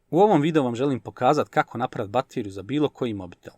U ovom videu vam želim pokazati kako napraviti bateriju za bilo koji mobitel.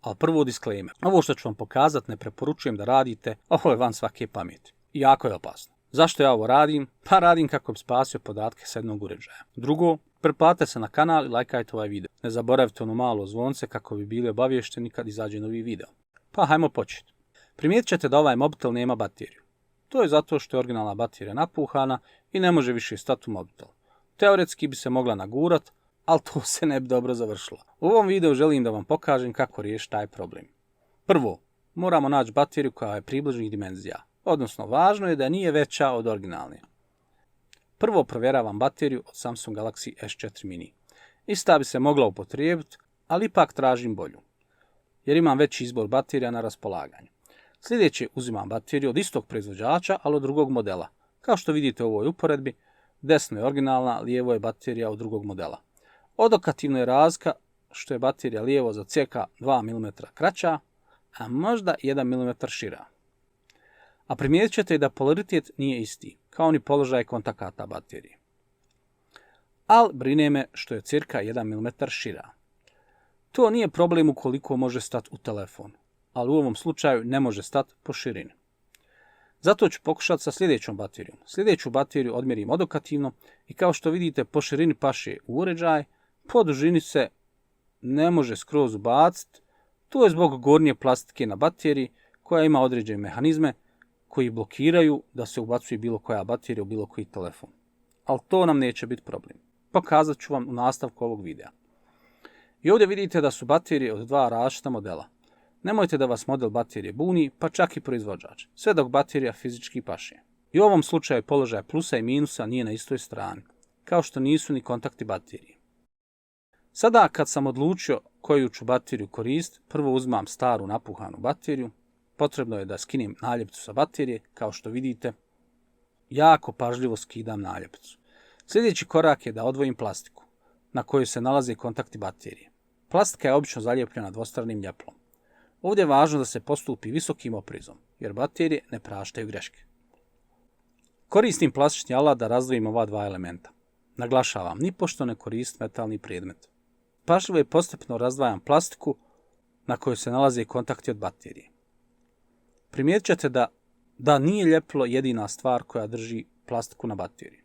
Ali prvo disclaimer. Ovo što ću vam pokazati ne preporučujem da radite, ovo je van svake pameti. I jako je opasno. Zašto ja ovo radim? Pa radim kako bi spasio podatke s jednog uređaja. Drugo, pretplatite se na kanal i lajkajte ovaj video. Ne zaboravite ono malo zvonce kako bi bili obavješteni kad izađe novi video. Pa hajmo početi. Primijetit ćete da ovaj mobitel nema bateriju. To je zato što je originalna baterija napuhana i ne može više stati u mobitel. Teoretski bi se mogla nagurat, ali to se ne bi dobro završilo. U ovom videu želim da vam pokažem kako riješiti taj problem. Prvo, moramo naći bateriju koja je približnih dimenzija. Odnosno, važno je da nije veća od originalne. Prvo provjeravam bateriju od Samsung Galaxy S4 mini. Ista bi se mogla upotrijebiti, ali ipak tražim bolju, jer imam veći izbor baterija na raspolaganju. Sljedeće uzimam bateriju od istog proizvođača, ali od drugog modela. Kao što vidite u ovoj uporedbi, desno je originalna, lijevo je baterija od drugog modela. Odokativno je razlika što je baterija lijevo za cca 2 mm kraća, a možda 1 mm šira. A primijetit ćete i da polaritet nije isti, kao ni položaj kontakata baterije. Ali brine me što je cca 1 mm šira. To nije problem ukoliko može stati u telefon, ali u ovom slučaju ne može stati po širini. Zato ću pokušati sa sljedećom baterijom. Sljedeću bateriju odmjerim odokativno i kao što vidite po širini paše u uređaj, po dužini se ne može skroz ubaciti. To je zbog gornje plastike na bateriji koja ima određene mehanizme koji blokiraju da se ubacuje bilo koja baterija u bilo koji telefon. Ali to nam neće biti problem. Pokazat ću vam u nastavku ovog videa. I ovdje vidite da su baterije od dva različita modela. Nemojte da vas model baterije buni, pa čak i proizvođač, sve dok baterija fizički paše. I u ovom slučaju položaj plusa i minusa nije na istoj strani, kao što nisu ni kontakti baterije. Sada kad sam odlučio koju ću bateriju koristiti, prvo uzmam staru napuhanu bateriju. Potrebno je da skinem naljepnicu sa baterije, kao što vidite. Jako pažljivo skidam naljepnicu. Sljedeći korak je da odvojim plastiku, na kojoj se nalaze kontakti baterije. Plastika je obično zalijepljena dvostranim ljeplom. Ovdje je važno da se postupi visokim oprezom, jer baterije ne praštaju greške. Koristim plastični alat da razdvojim ova dva elementa. Naglašavam, nipošto ne koristim metalni predmet. Pažljivo i postepeno razdvajam plastiku na kojoj se nalaze kontakti od baterije. Primijetit ćete da nije ljepilo jedina stvar koja drži plastiku na bateriji.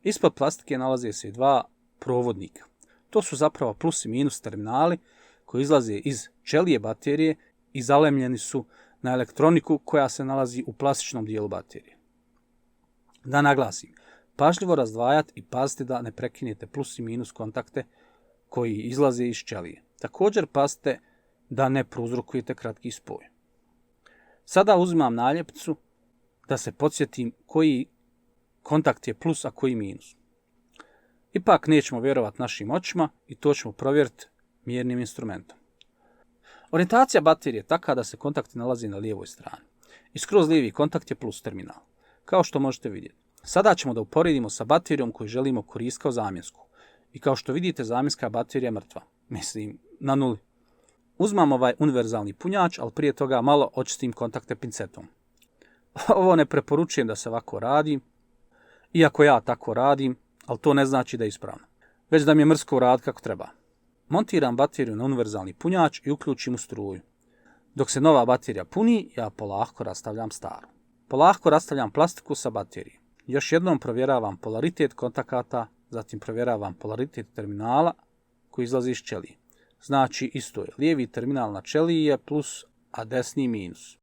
Ispod plastike nalaze se dva provodnika. To su zapravo plus i minus terminali koji izlaze iz ćelije baterije i zalemljeni su na elektroniku koja se nalazi u plastičnom dijelu baterije. Da naglasim, pažljivo razdvajati i pazite da ne prekinete plus i minus kontakte koji izlaze iz ćelije. Također pazite da ne prouzrokujete kratki spoj. Sada uzimam naljepnicu da se podsjetim koji kontakt je plus, a koji minus. Ipak nećemo vjerovati našim očima i to ćemo provjeriti mjernim instrumentom. Orijentacija baterije je takva da se kontakti nalazi na lijevoj strani. I skroz lijevi kontakt je plus terminal, kao što možete vidjeti. Sada ćemo da uporedimo sa baterijom koju želimo koristiti kao zamjensku. I kao što vidite, zamjenska baterija je mrtva. Mislim, na nuli. Uzmam ovaj univerzalni punjač, ali prije toga malo očistim kontakte pincetom. Ovo ne preporučujem da se ovako radi, iako ja tako radim, ali to ne znači da je ispravno, već da mi je mrsko raditi kako treba. Montiram bateriju na univerzalni punjač i uključim u struju. Dok se nova baterija puni, ja polako rastavljam staru. Polako rastavljam plastiku sa baterije. Još jednom provjeravam polaritet kontakata, zatim provjeravam polaritet terminala koji izlazi iz ćelije. Znači isto je, lijevi terminal na ćeliji je plus, a desni minus.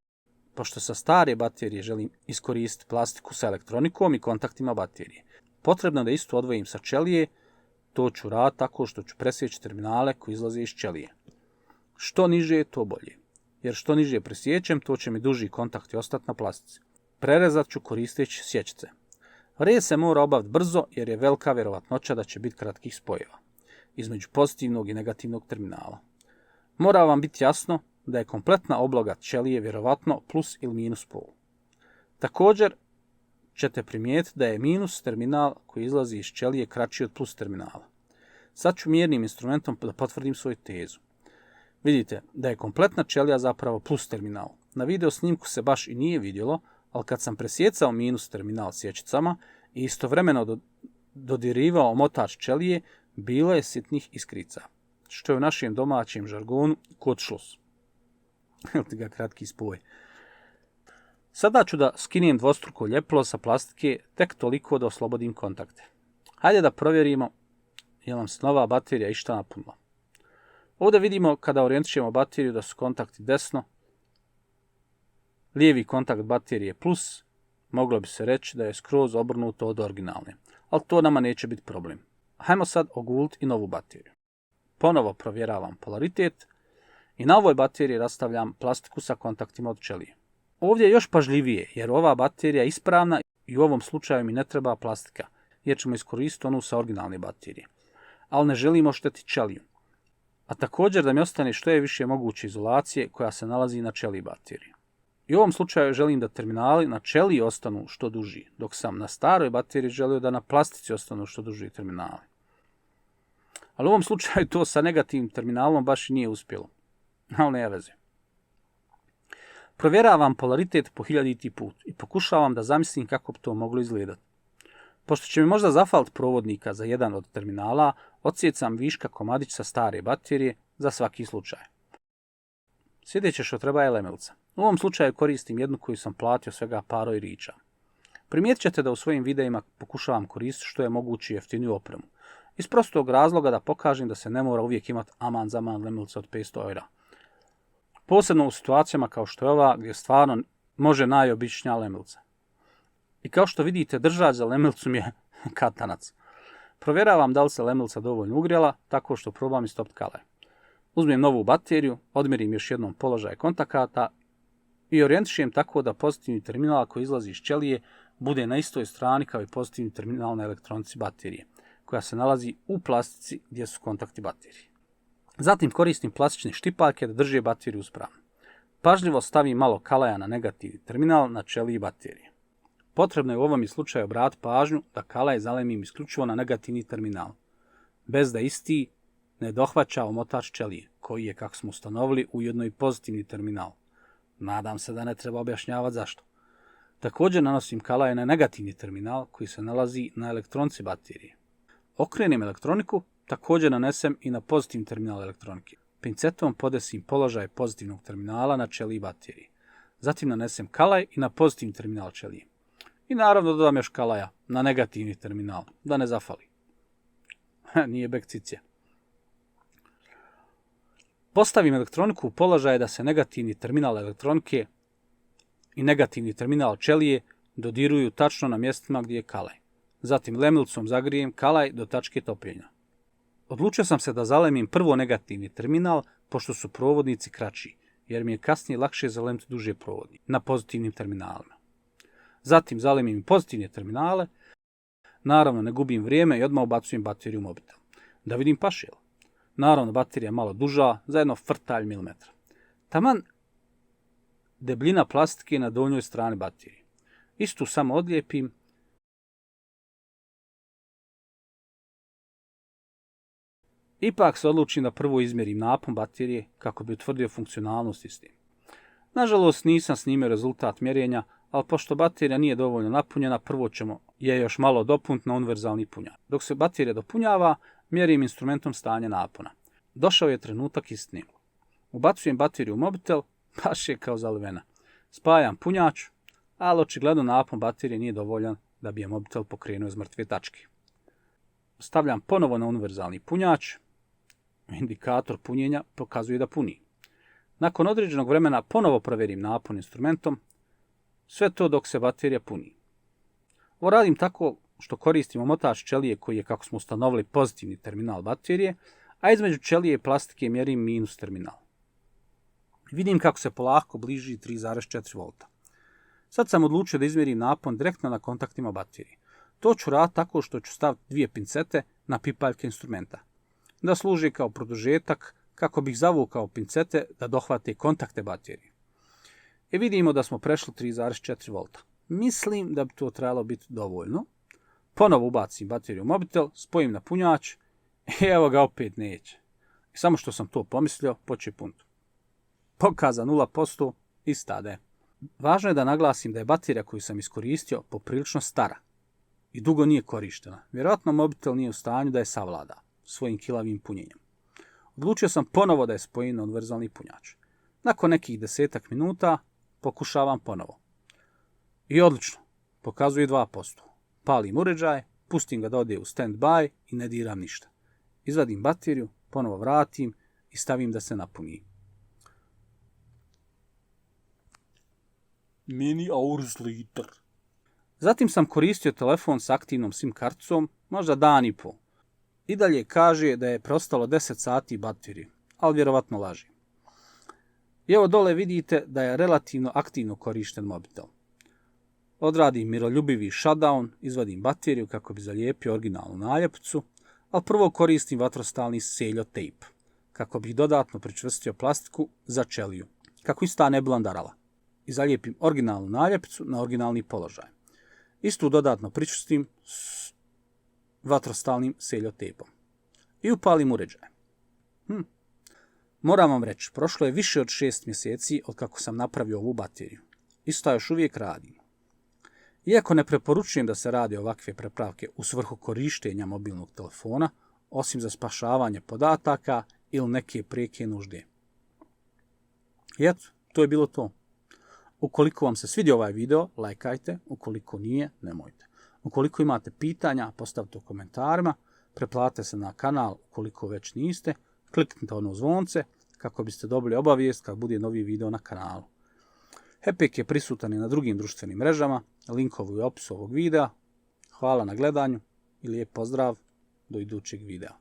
Pošto sa stare baterije želim iskoristiti plastiku sa elektronikom i kontaktima baterije, potrebno da isto odvojim sa ćelije. To ću raditi tako što ću presjeći terminale koji izlaze iz ćelije. Što niže, to bolje. Jer što niže presjećem, to će mi duži kontakti ostati na plastici. Prerezat ću koristeći sjećice. Rez se mora obaviti brzo jer je velika vjerovatnoća da će biti kratkih spojeva između pozitivnog i negativnog terminala. Mora vam biti jasno da je kompletna obloga ćelije vjerovatno plus ili minus pol. Također ćete primijetiti da je minus terminal koji izlazi iz ćelije kraći od plus terminala. Sad ću mjernim instrumentom da potvrdim svoju tezu. Vidite da je kompletna ćelija zapravo plus terminal, Na video snimku se baš i nije vidjelo, ali kad sam presjecao minus terminal sjećicama i istovremeno dodirivao omotač ćelije, bilo je sitnih iskrica, što je u našem domaćem žargonu kurzschluss. Ili ti ga kratki spoj. Sada ću da skinem dvostruko ljepilo sa plastike, tek toliko da oslobodim kontakte. Hajde da provjerimo je nam se nova baterija išta napunila. Ovdje vidimo kada orijentišemo bateriju da su kontakti desno, lijevi kontakt baterije plus, moglo bi se reći da je skroz obrnuto od originalne, ali to nama neće biti problem. Hajmo sad oguliti i novu bateriju. Ponovo provjeravam polaritet i na ovoj bateriji rastavljam plastiku sa kontaktima od ćelije. Ovdje je još pažljivije jer ova baterija je ispravna i u ovom slučaju mi ne treba plastika jer ćemo iskoristiti onu sa originalne baterije. Ali ne želimo štetiti ćeliju. A također da mi ostane što je više moguće izolacije koja se nalazi na ćeliji baterije. I u ovom slučaju želim da terminali na ćeliji ostanu što duži, dok sam na staroj bateriji želio da na plastici ostanu što duži terminali. Ali u ovom slučaju to sa negativnim terminalom baš i nije uspjelo. Ali nema veze. Provjeravam polaritet po 1000. put i pokušavam da zamislim kako bi to moglo izgledati. Pošto će mi možda zafaliti provodnika za jedan od terminala, odsjecam viška komadić sa stare baterije za svaki slučaj. Sljedeće što treba je lemilca. U ovom slučaju koristim jednu koju sam platio svega paro i riča. Primijetit ćete da u svojim videima pokušavam koristiti što je moguće jeftiniju opremu. Iz prostog razloga da pokažem da se ne mora uvijek imati aman zaman lemilca od 500 eura. Posebno u situacijama kao što je ova gdje stvarno može najobičnija lemilca. I kao što vidite, držač za lemilcu mi je katanac. Provjeravam da li se lemilca dovoljno ugrijala, tako što probam istopiti kalaj. Uzmem novu bateriju, odmjerim još jednom položaj kontakata i orijentišem tako da pozitivni terminal koji izlazi iz ćelije bude na istoj strani kao i pozitivni terminal na elektronici baterije, koja se nalazi u plastici gdje su kontakti baterije. Zatim koristim plastične štipaljke da drže bateriju uspravno. Pažljivo stavim malo kalaja na negativni terminal na ćeliji baterije. Potrebno je u ovom slučaju obratiti pažnju da kalaj zalemim isključivo na negativni terminal, bez da isti ne dohvaća omotač ćelije, koji je, kako smo ustanovili, ujedno i pozitivni terminal. Nadam se da ne treba objašnjavati zašto. Također nanosim kalaje na negativni terminal koji se nalazi na elektronici baterije. Okrenem elektroniku, također nanesem i na pozitivni terminal elektronike. Pincetom podesim položaj pozitivnog terminala na ćeliji baterije. Zatim nanesem kalaj i na pozitivni terminal ćelije. I naravno dodam još kalaja na negativni terminal, da ne zafali. Nije bekcicija. Postavim elektroniku u položaj da se negativni terminal elektronike i negativni terminal ćelije dodiruju tačno na mjestima gdje je kalaj. Zatim lemilcom zagrijem kalaj do tačke topljenja. Odlučio sam se da zalemim prvo negativni terminal, pošto su provodnici kraći, jer mi je kasnije lakše zalemiti duže provodnike na pozitivnim terminalima. Zatim zalemim pozitivne terminale, naravno ne gubim vrijeme i odmah ubacujem bateriju u mobitel. Da vidim paše li. Naravno baterija je malo duža, za jedno frtalj milimetra. Taman debljina plastike na donjoj strani baterije. Istu samo odlijepim. Ipak se odlučim da prvo izmjerim napon baterije kako bi utvrdio funkcionalnost iste. Nažalost nisam snimio rezultat mjerenja, ali pošto baterija nije dovoljno napunjena, prvo ćemo je još malo dopuniti na univerzalni punjač. Dok se baterija dopunjava, mjerim instrumentom stanje napona. Došao je trenutak istine. Ubacujem bateriju u mobitel, baš je kao zalivena. Spajam punjač, ali očigledno napon baterije nije dovoljan da bi je mobitel pokrenuo iz mrtve tačke. Stavljam ponovo na univerzalni punjač. Indikator punjenja pokazuje da puni. Nakon određenog vremena ponovo provjerim napon instrumentom, sve to dok se baterija puni. Ovo radim tako što koristim omotač ćelije koji je, kako smo ustanovili, pozitivni terminal baterije, a između ćelije i plastike mjerim minus terminal. Vidim kako se polako bliži 3,4 V. Sad sam odlučio da izmjerim napon direktno na kontaktima baterije. To ću raditi tako što ću staviti dvije pincete na pipaljke instrumenta, da služi kao produžetak kako bih zavukao pincete da dohvate kontakte baterije. I vidimo da smo prešli 3,4 V. Mislim da bi to trebalo biti dovoljno. Ponovo ubacim bateriju u mobitel, spojim na punjač i evo ga opet neće. I samo što sam to pomislio, počeo puniti. Pokaza 0%, Istade. Važno je da naglasim da je baterija koju sam iskoristio poprilično stara i dugo nije korištena. Vjerojatno mobitel nije u stanju da je savlada svojim kilavim punjenjem. Odlučio sam ponovo da je spojim na univerzalni punjač. Nakon nekih 10 minuta pokušavam ponovo. I odlično, pokazuje 2%. Palim uređaj, pustim ga da ode u stand-by i ne diram ništa. Izvadim bateriju, ponovo vratim i stavim da se napuni. Many hours later. Zatim sam koristio telefon s aktivnom SIM karticom, možda dan i pol. I dalje kaže da je preostalo 10 sati baterije, ali vjerovatno laži. I evo dole vidite da je relativno aktivno korišten mobitel. Odradim miroljubivi shutdown, izvadim bateriju kako bi zalijepio originalnu naljepnicu, ali prvo koristim vatrostalni seljo tape, kako bih dodatno pričvrstio plastiku za čeliju, kako ista ne bi landarala. I zalijepim originalnu naljepnicu na originalni položaj. Istu dodatno pričvrstim s vatrostalnim seljo tapom. I upalim uređaj. Moram vam reći, prošlo je više od 6 mjeseci od kako sam napravio ovu bateriju. Isto još uvijek radim. Iako ne preporučujem da se radi ovakve prepravke u svrhu korištenja mobilnog telefona, osim za spašavanje podataka ili neke prijeke nužde. I eto, to je bilo to. Ukoliko vam se svidio ovaj video, lajkajte, ukoliko nije, nemojte. Ukoliko imate pitanja, postavite u komentarima, preplatite se na kanal ukoliko već niste, kliknite ono zvonce kako biste dobili obavijest kad bude novi video na kanalu. Hepek je prisutan i na drugim društvenim mrežama, linkovi u opisu ovog videa. Hvala na gledanju i lijep pozdrav do idućeg videa.